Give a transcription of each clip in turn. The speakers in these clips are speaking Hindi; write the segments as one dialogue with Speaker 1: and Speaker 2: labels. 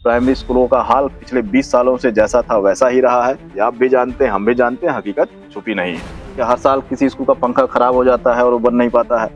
Speaker 1: प्राइमरी स्कूलों का हाल पिछले 20 सालों से जैसा था वैसा ही रहा है। ये आप भी जानते हैं, हम भी जानते हैं, हकीकत छुपी नहीं है। क्या हर साल किसी स्कूल का पंखा खराब हो जाता है और वो बन नहीं पाता है।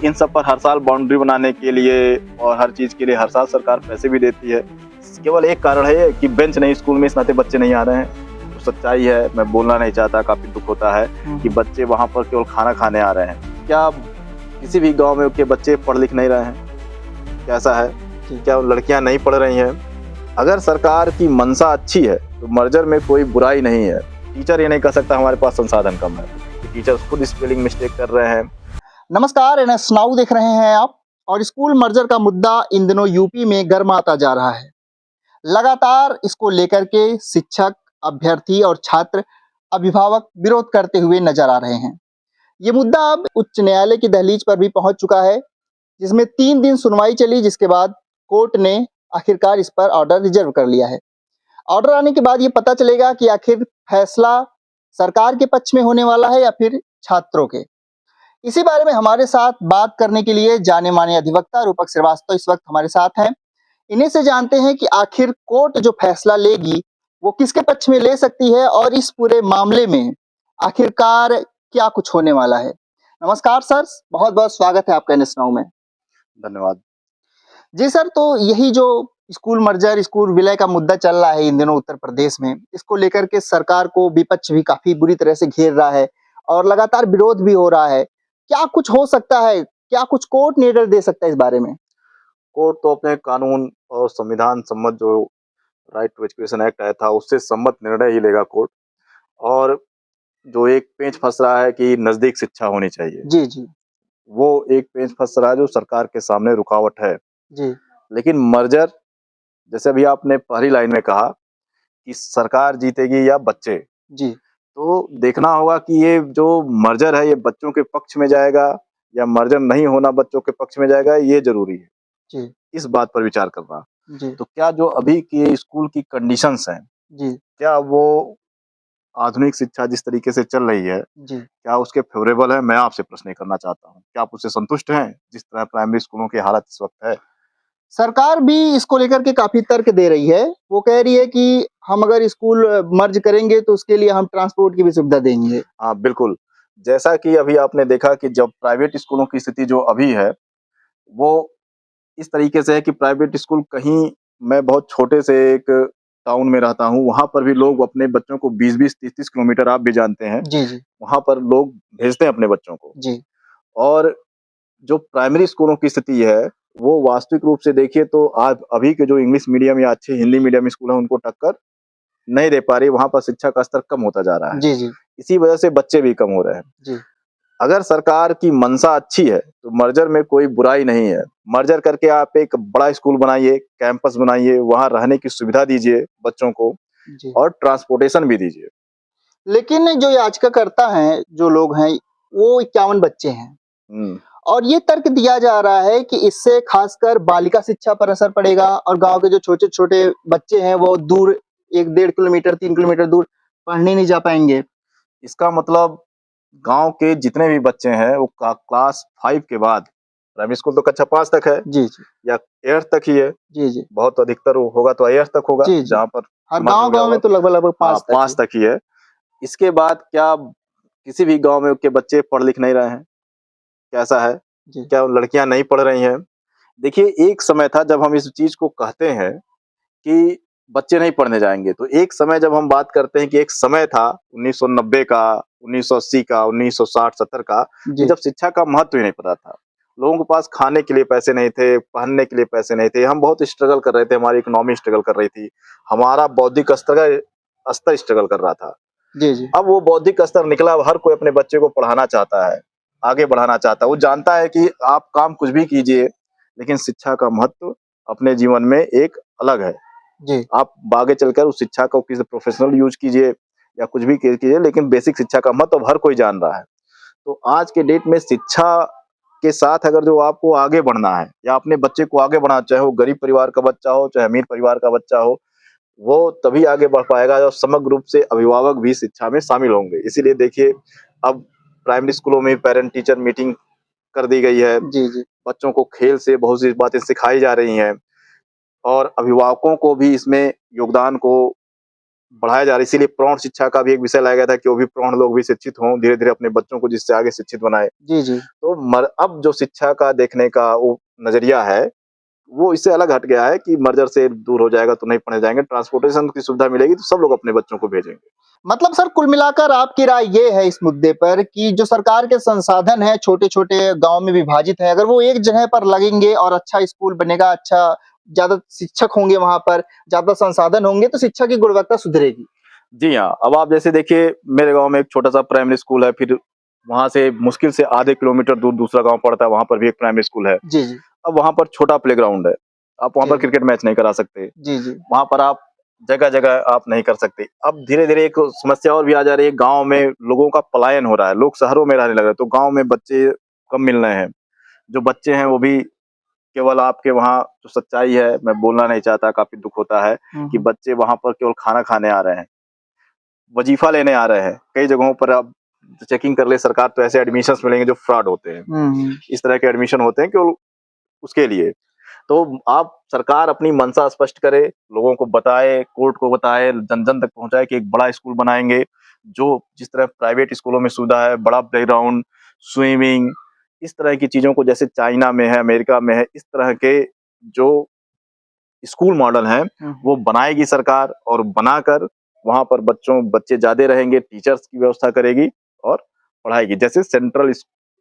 Speaker 1: इन सब पर हर साल बाउंड्री बनाने के लिए और हर चीज के लिए हर साल सरकार पैसे भी देती है। केवल एक कारण है कि बेंच नहीं, स्कूल में इस नाते बच्चे नहीं आ रहे हैं। तो सच्चाई है, मैं बोलना नहीं चाहता, काफी दुख होता है कि बच्चे वहां पर केवल खाना खाने आ रहे हैं। क्या किसी भी गाँव में के बच्चे पढ़ लिख नहीं रहे हैं? कैसा है? क्या लड़कियां नहीं पढ़ रही हैं? अगर सरकार की मंशा अच्छी है तो मर्जर में कोई बुराई नहीं है। टीचर ये नहीं कह सकता हमारे पास संसाधन कम है, टीचर खुद स्पेलिंग मिस्टेक कर रहे हैं।
Speaker 2: नमस्कार, एनएस नाउ देख रहे हैं आप। और स्कूल मर्जर का मुद्दा इन दिनों यूपी में गर्माता जा रहा है। लगातार इसको लेकर के शिक्षक, अभ्यर्थी और छात्र, अभिभावक विरोध करते हुए नजर आ रहे हैं। ये मुद्दा अब उच्च न्यायालय की दहलीज पर भी पहुंच चुका है, जिसमें 3 दिन सुनवाई चली, जिसके बाद कोर्ट ने आखिरकार इस पर ऑर्डर रिजर्व कर लिया है। ऑर्डर आने के बाद ये पता चलेगा कि आखिर फैसला सरकार के पक्ष में होने वाला है या फिर छात्रों के। इसी बारे में हमारे साथ बात करने के लिए जाने माने अधिवक्ता रूपक श्रीवास्तव इस वक्त हमारे साथ हैं। इन्हीं से जानते हैं कि आखिर कोर्ट जो फैसला लेगी वो किसके पक्ष में ले सकती है और इस पूरे मामले में आखिरकार क्या कुछ होने वाला है। नमस्कार सर, बहुत बहुत स्वागत है आपका एनएस नाउ में।
Speaker 1: धन्यवाद
Speaker 2: जी सर, तो यही जो स्कूल मर्जर, स्कूल विलय का मुद्दा चल रहा है इन दिनों उत्तर प्रदेश में, इसको लेकर के सरकार को विपक्ष भी काफी बुरी तरह से घेर रहा है और लगातार विरोध भी हो रहा है। क्या कुछ हो सकता है? क्या कुछ कोर्ट निर्णय दे सकता है इस बारे में?
Speaker 1: कोर्ट तो अपने कानून और संविधान सम्मत जो राइट टू एजुकेशन एक्ट आया था उससे सम्मत निर्णय ही लेगा कोर्ट। और जो एक पेंच फंस रहा है कि नजदीक शिक्षा होनी चाहिए,
Speaker 2: जी जी
Speaker 1: वो एक पेंच फंस रहा है जो सरकार के सामने रुकावट है।
Speaker 2: जी
Speaker 1: लेकिन मर्जर, जैसे अभी आपने पहली लाइन में कहा कि सरकार जीतेगी या बच्चे,
Speaker 2: जी
Speaker 1: तो देखना होगा कि ये जो मर्जर है ये बच्चों के पक्ष में जाएगा या मर्जर नहीं होना बच्चों के पक्ष में जाएगा, ये जरूरी है
Speaker 2: जी
Speaker 1: इस बात पर विचार करना।
Speaker 2: जी
Speaker 1: तो क्या जो अभी के स्कूल की कंडीशंस हैं,
Speaker 2: जी
Speaker 1: क्या वो आधुनिक शिक्षा जिस तरीके से चल रही है,
Speaker 2: जी
Speaker 1: क्या उसके फेवरेबल है? मैं आपसे प्रश्न ये करना चाहता हूँ, क्या आप उससे संतुष्ट हैं जिस तरह प्राइमरी स्कूलों की हालत इस वक्त है?
Speaker 2: सरकार भी इसको लेकर के काफी तर्क दे रही है। वो कह रही है कि हम अगर स्कूल मर्ज करेंगे तो उसके लिए हम ट्रांसपोर्ट की भी सुविधा देंगे।
Speaker 1: हाँ बिल्कुल। जैसा कि अभी आपने देखा कि जब प्राइवेट स्कूलों की स्थिति जो अभी है वो इस तरीके से है कि प्राइवेट स्कूल कहीं, मैं बहुत छोटे से एक टाउन में रहता हूँ, वहां पर भी लोग अपने बच्चों को 20-20, 30-30 किलोमीटर, आप भी जानते हैं,
Speaker 2: जी जी
Speaker 1: वहां पर लोग भेजते हैं अपने बच्चों को।
Speaker 2: जी
Speaker 1: और जो प्राइमरी स्कूलों की स्थिति है वो वास्तविक रूप से देखिए तो आज अभी के जो इंग्लिश मीडियम या अच्छे हिंदी मीडियम स्कूल हैं उनको टक्कर नहीं दे पा रही। वहां पर शिक्षा का स्तर कम होता जा रहा है,
Speaker 2: जी जी
Speaker 1: इसी वजह से बच्चे भी कम हो रहे हैं।
Speaker 2: जी
Speaker 1: अगर सरकार की मंशा अच्छी है तो मर्जर में कोई बुराई नहीं है। मर्जर करके आप एक बड़ा स्कूल बनाइए, कैंपस बनाइए, वहां रहने की सुविधा दीजिए बच्चों को
Speaker 2: जी।
Speaker 1: और ट्रांसपोर्टेशन भी दीजिए।
Speaker 2: लेकिन जो याचिकाकर्ता हैं, जो लोग हैं, वो 51 बच्चे हैं
Speaker 1: हम्म
Speaker 2: और ये तर्क दिया जा रहा है कि इससे खासकर बालिका शिक्षा पर असर पड़ेगा और गांव के जो छोटे-छोटे बच्चे हैं वो दूर 1 डेढ़ किलोमीटर 3 किलोमीटर दूर पढ़ने नहीं जा पाएंगे।
Speaker 1: इसका मतलब गांव के जितने भी बच्चे हैं वो क्लास 5 के बाद, प्राइमरी स्कूल तो कक्षा 5 तक है
Speaker 2: जी जी
Speaker 1: या 8 तक ही है,
Speaker 2: जी जी
Speaker 1: बहुत अधिकतर होगा तो 8 तक होगा,
Speaker 2: जी जी।
Speaker 1: जहां पर
Speaker 2: हर
Speaker 1: मर्ज हो गया
Speaker 2: गांव-गांव
Speaker 1: होगा।
Speaker 2: में तो लगभग-लगभग
Speaker 1: हाँ
Speaker 2: 5 तक
Speaker 1: 5
Speaker 2: ही।
Speaker 1: तक ही है। इसके बाद क्या किसी भी गांव में के बच्चे पढ़ लिख नहीं रहे हैं? कैसा है?
Speaker 2: जी
Speaker 1: क्या लड़कियां नहीं पढ़ रही हैं? देखिए, एक समय था जब हम इस चीज को कहते हैं कि बच्चे नहीं पढ़ने जाएंगे, तो एक समय जब हम बात करते हैं कि एक समय था 1990 का, 1980 का, 1960-70 का, कि
Speaker 2: जी
Speaker 1: जब शिक्षा का महत्व ही नहीं पता था। लोगों के पास खाने के लिए पैसे नहीं थे, पहनने के लिए पैसे नहीं थे, हम बहुत स्ट्रगल कर रहे थे, हमारी इकोनॉमी स्ट्रगल कर रही थी, हमारा बौद्धिक स्तर स्ट्रगल कर रहा था।
Speaker 2: जी जी
Speaker 1: अब वो बौद्धिक स्तर निकला, अब हर कोई अपने बच्चे को पढ़ाना चाहता है, आगे बढ़ाना चाहता है। वो जानता है कि आप काम कुछ भी कीजिए, लेकिन शिक्षा का महत्व अपने जीवन में एक अलग है।
Speaker 2: जी
Speaker 1: आप आगे चलकर उस शिक्षा को किसी प्रोफेशनल यूज कीजिए या कुछ भी कीजिए, लेकिन बेसिक शिक्षा का महत्व हर कोई जान रहा है। तो आज के डेट में शिक्षा के साथ अगर जो आपको आगे बढ़ना है या अपने बच्चे को आगे बढ़ाना, चाहे वो गरीब परिवार का बच्चा हो चाहे अमीर परिवार का बच्चा हो, वो तभी आगे बढ़ पाएगा जब समग्र रूप से अभिभावक भी शिक्षा में शामिल होंगे। इसीलिए देखिए, अब प्राइमरी स्कूलों में पेरेंट टीचर मीटिंग कर दी गई है,
Speaker 2: जी जी
Speaker 1: बच्चों को खेल से बहुत सी बातें सिखाई जा रही हैं। और अभिभावकों को भी इसमें योगदान को बढ़ाया जा रहा है। इसीलिए प्रौढ़ शिक्षा का भी एक विषय लाया गया था कि वो भी प्रौढ़ लोग भी शिक्षित हों, धीरे-धीरे अपने बच्चों को जिससे आगे शिक्षित बनाएँ।
Speaker 2: जी, जी।
Speaker 1: तो अब जो शिक्षा का देखने का वो नज़रिया है, वो इससे अलग हट गया है कि मर्जर से दूर हो जाएगा तो नहीं पढ़े जाएँगे, ट्रांसपोर्टेशन की सुविधा मिलेगी तो सब लोग अपने बच्चों को भेजेंगे।
Speaker 2: मतलब सर कुल मिलाकर आपकी राय ये है इस मुद्दे पर कि जो सरकार के संसाधन हैं छोटे-छोटे गाँव में विभाजित हैं, अगर वो एक जगह पर लगेंगे और अच्छा स्कूल बनेगा, अच्छा ज़्यादा शिक्षक होंगे वहाँ पर, ज़्यादा संसाधन होंगे तो शिक्षा की गुणवत्ता सुधरेगी।
Speaker 1: जी हाँ, अब आप जैसे देखिए मेरे गाँव में एक छोटा-सा प्राइमरी स्कूल है, फिर वहाँ से मुश्किल से आधे किलोमीटर दूर दूसरा गाँव पड़ता है, वहाँ पर भी एक प्राइमरी स्कूल है।
Speaker 2: जी, जी।
Speaker 1: अब वहाँ पर छोटा प्लेग्राउंड है, आप वहाँ
Speaker 2: जी,
Speaker 1: पर
Speaker 2: जी।
Speaker 1: क्रिकेट मैच नहीं करा सकते,
Speaker 2: जी, जी।
Speaker 1: वहाँ पर आप जगह-जगह आप नहीं कर सकते। अब धीरे-धीरे एक समस्या और भी आ जा रही है, गाँव में लोगों का पलायन हो रहा है, लोग शहरों में रहने लग रहे हैं, तो गाँव में बच्चे कम मिल रहे हैं। जो बच्चे हैं वो भी केवल आपके वहाँ जो सच्चाई है, मैं बोलना नहीं चाहता, काफ़ी दुःख होता है
Speaker 2: हुँ,
Speaker 1: कि
Speaker 2: हुँ।
Speaker 1: बच्चे वहाँ पर केवल खाना खाने आ रहे हैं, वजीफ़ा लेने आ रहे हैं। कई जगहों पर आप चेकिंग कर ले सरकार तो ऐसे एडमिशन्स मिलेंगे जो फ्रॉड होते हैं।
Speaker 2: हुँ, हुँ।
Speaker 1: इस तरह के एडमिशन होते हैं केवल उसके लिए। तो आप सरकार अपनी मंशा स्पष्ट करे, लोगों को बताए, कोर्ट को बताए, जन-जन तक पहुँचाए कि एक बड़ा स्कूल बनाएँगे, जो जिस तरह प्राइवेट स्कूलों में सुविधा है, बड़ा प्लेग्राउंड, स्विमिंग, इस तरह की चीज़ों को जैसे चाइना में है, अमेरिका में है, इस तरह के जो स्कूल मॉडल हैं,
Speaker 2: हुँ,
Speaker 1: वो बनाएगी सरकार और बनाकर वहाँ पर बच्चे ज़्यादा रहेंगे, टीचर्स की व्यवस्था करेगी और पढ़ाएगी। जैसे सेंट्रल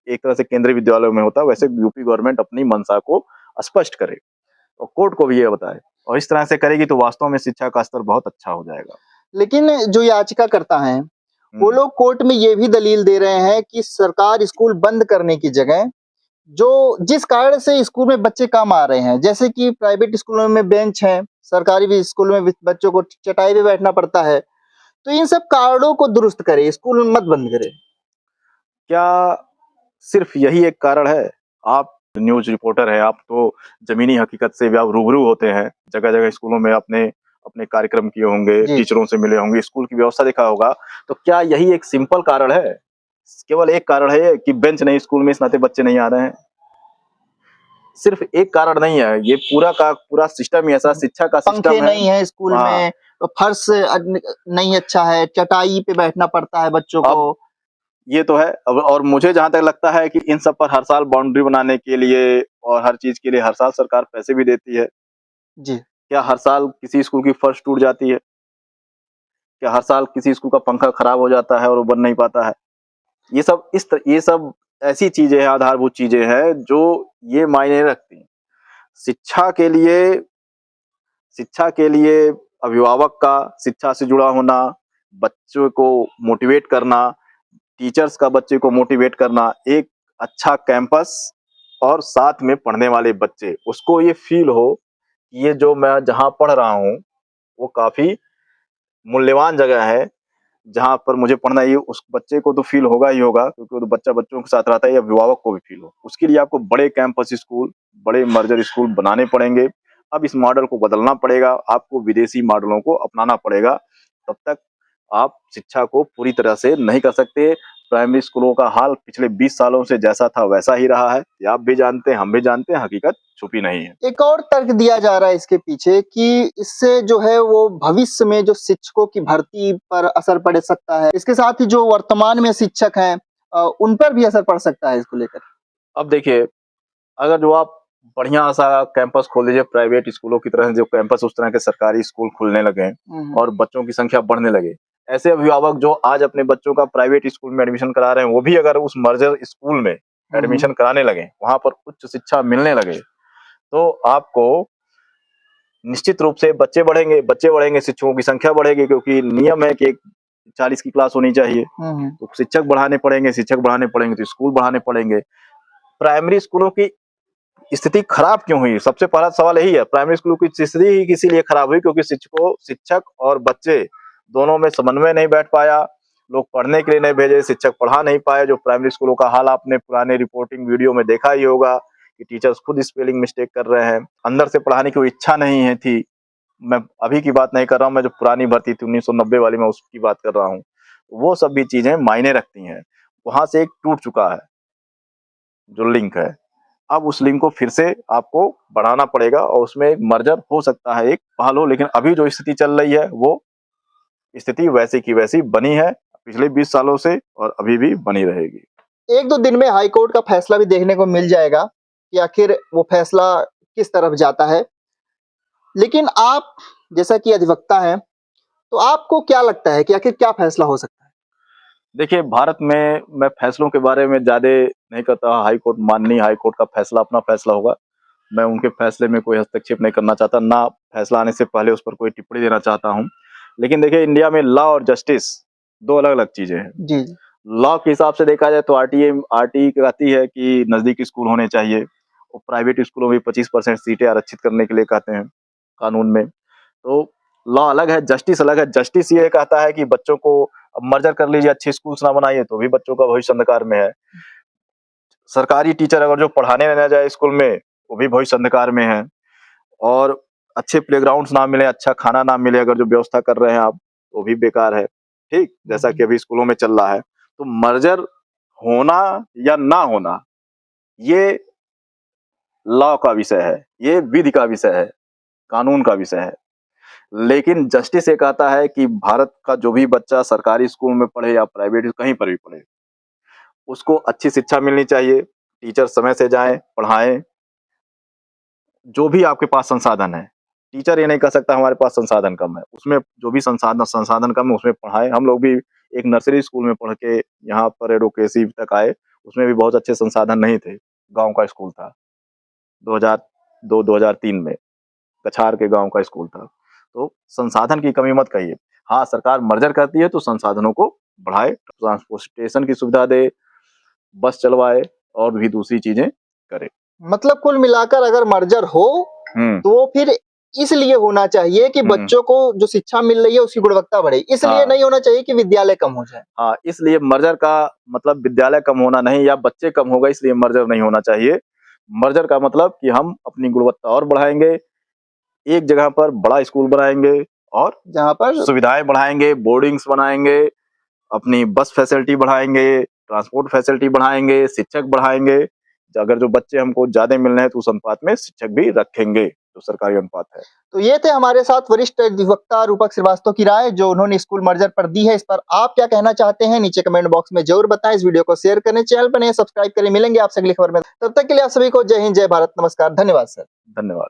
Speaker 1: एक तरह से केंद्रीय विद्यालयों में होता है, वैसे यूपी गवर्नमेंट अपनी मंशा को स्पष्ट करे और कोर्ट को भी ये बताए और इस तरह से करेगी तो वास्तव में शिक्षा का स्तर बहुत अच्छा हो जाएगा।
Speaker 2: लेकिन जो याचिकाकर्ता हैं, वो
Speaker 1: हुँ।
Speaker 2: लोग कोर्ट में ये भी दलील दे रहे हैं कि सरकार स्कूल बंद करने की जगह जो जिस कारण से स्कूल में बच्चे कम आ रहे हैं, जैसे कि प्राइवेट स्कूलों में बेंच हैं, सरकारी भी स्कूलों में बच्चों को चटाई पे बैठना पड़ता है। तो इन सब कारणों को दुरुस्त करे, स्कूल मत बंद करे।
Speaker 1: क्या सिर्फ़ यही एक कारण है? आप न्यूज़ रिपोर्टर हैं, आप तो ज़मीनी हकीकत से भी आप रूबरू होते हैं, जगह-जगह स्कूलों में अपने अपने कार्यक्रम किए होंगे,
Speaker 2: जी।
Speaker 1: टीचरों से मिले होंगे, स्कूल की व्यवस्था देखा होगा, तो क्या यही एक सिंपल कारण है? केवल एक कारण है ये कि बेंच नहीं स्कूल में इस नाते बच्चे नहीं आ रहे हैं? सिर्फ़ एक कारण नहीं है, ये पूरा का पूरा सिस्टम ही ऐसा शिक्षा का
Speaker 2: पंखे
Speaker 1: सिस्टम है।
Speaker 2: नहीं है स्कूल
Speaker 1: हाँ,
Speaker 2: में, फर्श नहीं अच्छा है, चटाई पे बैठना पड़ता है बच्चों को।
Speaker 1: अब ये तो है। अब और मुझे जहाँ तक लगता है कि इन सब पर हर साल बाउंड्री बनाने के लिए और हर चीज़ के लिए हर साल सरकार पैसे भी देती है।
Speaker 2: जी।
Speaker 1: क्या हर साल किसी स्कूल की फर्श टूट जाती है? क्या हर साल किसी स्कूल का पंखा खराब हो जाता है और वो बन नहीं पाता है? ये सब ऐसी चीज़ें हैं, आधारभूत चीज़ें हैं जो ये मायने रखती हैं। शिक्षा के लिए शिक्षा के लिए अभिभावक का शिक्षा से जुड़ा होना, बच्चों को मोटिवेट करना, टीचर्स का बच्चे को मोटिवेट करना, एक अच्छा कैंपस और साथ में पढ़ने वाले बच्चे, उसको ये फ़ील हो, कि ये जो मैं जहाँ पढ़ रहा हूँ, वो काफ़ी मूल्यवान जगह है, जहाँ पर मुझे पढ़ना है। ये उस बच्चे को तो फ़ील होगा ही होगा क्योंकि वो तो बच्चा बच्चों के साथ रहता है, ये अभिभावक को भी फ़ील हो। उसके लिए आपको बड़े कैंपस स्कूल, बड़े मर्जर स्कूल बनाने पड़ेंगे। अब इस मॉडल को बदलना पड़ेगा, आपको विदेशी मॉडलों को अपनाना पड़ेगा, तब तक आप शिक्षा को पूरी तरह से नहीं कर सकते। प्राइमरी स्कूलों का हाल पिछले 20 सालों से जैसा था वैसा ही रहा है। ये आप भी जानते हैं, हम भी जानते हैं, हकीकत छुपी नहीं है।
Speaker 2: एक और तर्क दिया जा रहा है इसके पीछे कि इससे जो है वो भविष्य में जो शिक्षकों की भर्ती पर असर पड़ सकता है। इसके साथ ही जो वर्तमान में शिक्षक हैं उन पर भी असर पड़ सकता है इसको लेकर।
Speaker 1: अब देखिए, अगर जो आप बढ़िया-सा कैंपस खोल लीजिए प्राइवेट स्कूलों की तरह जो कैंपस उस तरह के सरकारी स्कूल खुलने लगे
Speaker 2: हुँ, हुँ।
Speaker 1: और बच्चों की संख्या बढ़ने लगे। ऐसे अभिभावक जो आज अपने बच्चों का प्राइवेट स्कूल में एडमिशन करा रहे हैं, वो भी अगर उस मर्जर स्कूल में
Speaker 2: हुँ, हुँ।
Speaker 1: एडमिशन कराने लगे, वहाँ पर उच्च शिक्षा मिलने लगे, तो आपको निश्चित रूप से बच्चे बढ़ेंगे, शिक्षकों की संख्या बढ़ेगी क्योंकि नियम है कि एक 40 की क्लास होनी चाहिए।
Speaker 2: हुँ, हुँ।
Speaker 1: तो शिक्षक बढ़ाने पड़ेंगे तो स्कूल बढ़ाने पड़ेंगे। प्राइमरी स्कूलों की स्थिति खराब क्यों हुई? सबसे पहला सवाल यही है, प्राइमरी स्कूल की स्थिति ही इसीलिए खराब हुई क्योंकि शिक्षक और बच्चे दोनों में समन्वय नहीं बैठ पाया, लोग पढ़ने के लिए नहीं भेजे, शिक्षक पढ़ा नहीं पाए। जो प्राइमरी स्कूलों का हाल आपने पुराने रिपोर्टिंग वीडियो में देखा ही होगा कि टीचर्स खुद स्पेलिंग मिस्टेक कर रहे हैं, अंदर से पढ़ाने की कोई इच्छा नहीं है थी। मैं अभी की बात नहीं कर रहा हूँ, मैं जो पुरानी भर्ती थी 1990 वाली, मैं उसकी बात कर रहा हूँ। वो सब भी चीज़ें मायने रखती हैं। वहाँ से एक टूट चुका है, जो लिंक है। अब उस लिंक को फिर से आपको बढ़ाना पड़ेगा और उसमें एक मर्जर हो सकता है, एक पहल हो, लेकिन अभी जो स्थिति चल रही है वो स्थिति वैसी की वैसी बनी है पिछले 20 सालों से और अभी भी बनी रहेगी।
Speaker 2: एक दो दिन में हाई कोर्ट का फैसला भी देखने को मिल जाएगा कि आखिर वो फैसला किस तरफ जाता है। लेकिन आप जैसा कि अधिवक्ता हैं, तो आपको क्या लगता है कि आखिर क्या फैसला हो सकता है?
Speaker 1: देखिए, भारत में मैं फैसलों के बारे में ज़्यादा नहीं करता, हाई कोर्ट माननीय हाई कोर्ट का फैसला अपना फैसला होगा। मैं उनके फैसले में कोई हस्तक्षेप नहीं करना चाहता, ना फैसला आने से पहले उस पर कोई टिप्पणी देना चाहता हूँ। लेकिन देखिए, इंडिया में लॉ और जस्टिस 2 अलग-अलग चीज़ें हैं।
Speaker 2: जी, जी।
Speaker 1: लॉ के हिसाब से देखा जाए तो आरटीई कहती है कि नज़दीकी स्कूल होने चाहिए और प्राइवेट स्कूलों में 25% सीटें आरक्षित करने के लिए कहते हैं कानून में। तो लॉ अलग है, जस्टिस अलग है। जस्टिस ये कहता है कि बच्चों को अब मर्जर कर लीजिए, अच्छे स्कूल्स ना बनाइए तो भी बच्चों का भविष्य अंधकार में है। सरकारी टीचर अगर जो पढ़ाने ना जाए स्कूल में, वो भी भविष्य अंधकार में है। और अच्छे प्लेग्राउंड्स ना मिले, अच्छा खाना ना मिले, अगर जो व्यवस्था कर रहे हैं आप, वो भी बेकार है। ठीक? जैसा कि अभी स्कूलों में चल रहा है। तो मर्जर होना या ना होना, ये लॉ का विषय है, ये विधि का विषय है, कानून का विषय है। लेकिन जस्टिस ये कहता है कि भारत का जो भी बच्चा सरकारी स्कूल में पढ़े या प्राइवेट कहीं पर भी पढ़े, उसको अच्छी शिक्षा मिलनी चाहिए, टीचर समय से जाएँ, पढ़ाएँ, जो भी आपके पास संसाधन है। टीचर ये नहीं कह सकता हमारे पास संसाधन कम है, उसमें जो भी संसाधन कम है उसमें पढ़ाएँ। हम लोग भी एक नर्सरी स्कूल में पढ़ के यहाँ पर एडवोकेसी तक आए, उसमें भी बहुत अच्छे संसाधन नहीं थे, गाँव का स्कूल था, 2002-2003 में, कछार के गाँव का स्कूल था। तो संसाधन की कमी मत कहिए। हाँ, सरकार मर्जर करती है तो संसाधनों को बढ़ाए, ट्रांसपोर्टेशन की सुविधा दे, बस चलवाए और भी दूसरी चीज़ें करे।
Speaker 2: मतलब कुल मिलाकर अगर मर्जर हो,
Speaker 1: हुँ,
Speaker 2: तो वो फिर इसलिए होना चाहिए कि
Speaker 1: हुँ।
Speaker 2: बच्चों को जो शिक्षा मिल रही है उसकी गुणवत्ता बढ़े। इसलिए
Speaker 1: हाँ,
Speaker 2: नहीं होना चाहिए कि विद्यालय कम हो जाए।
Speaker 1: हाँ, इसलिए मर्जर का मतलब विद्यालय कम होना नहीं या बच्चे कम हो गए इसलिए मर्जर नहीं होना चाहिए। मर्जर का मतलब कि हम अपनी गुणवत्ता और बढ़ाएँगे, एक जगह पर बड़ा स्कूल बनाएँगे और
Speaker 2: जहाँ पर
Speaker 1: सुविधाएँ बढ़ाएँगे, बोर्डिंग्स बनाएँगे, अपनी बस फैसिलिटी बढ़ाएँगे, ट्रांसपोर्ट फैसिलिटी बढ़ाएँगे, शिक्षक बढ़ाएँगे। अगर जो बच्चे हमको ज़्यादा मिल रहे हैं तो उस अनुपात में शिक्षक भी रखेंगे, जो सरकारी अनुपात है।
Speaker 2: तो ये थे हमारे साथ वरिष्ठ अधिवक्ता रूपक श्रीवास्तव की राय जो उन्होंने स्कूल मर्जर पर दी है। इस पर आप क्या कहना चाहते हैं? नीचे कमेंट बॉक्स में जरूर बताएं। इस वीडियो को शेयर करें, चैनल पर नए सब्सक्राइब करें। मिलेंगे आपसे अगली खबर में। तब तक के लिए आप सभी को जय हिंद, जय भारत, नमस्कार, धन्यवाद सर।
Speaker 1: धन्यवाद।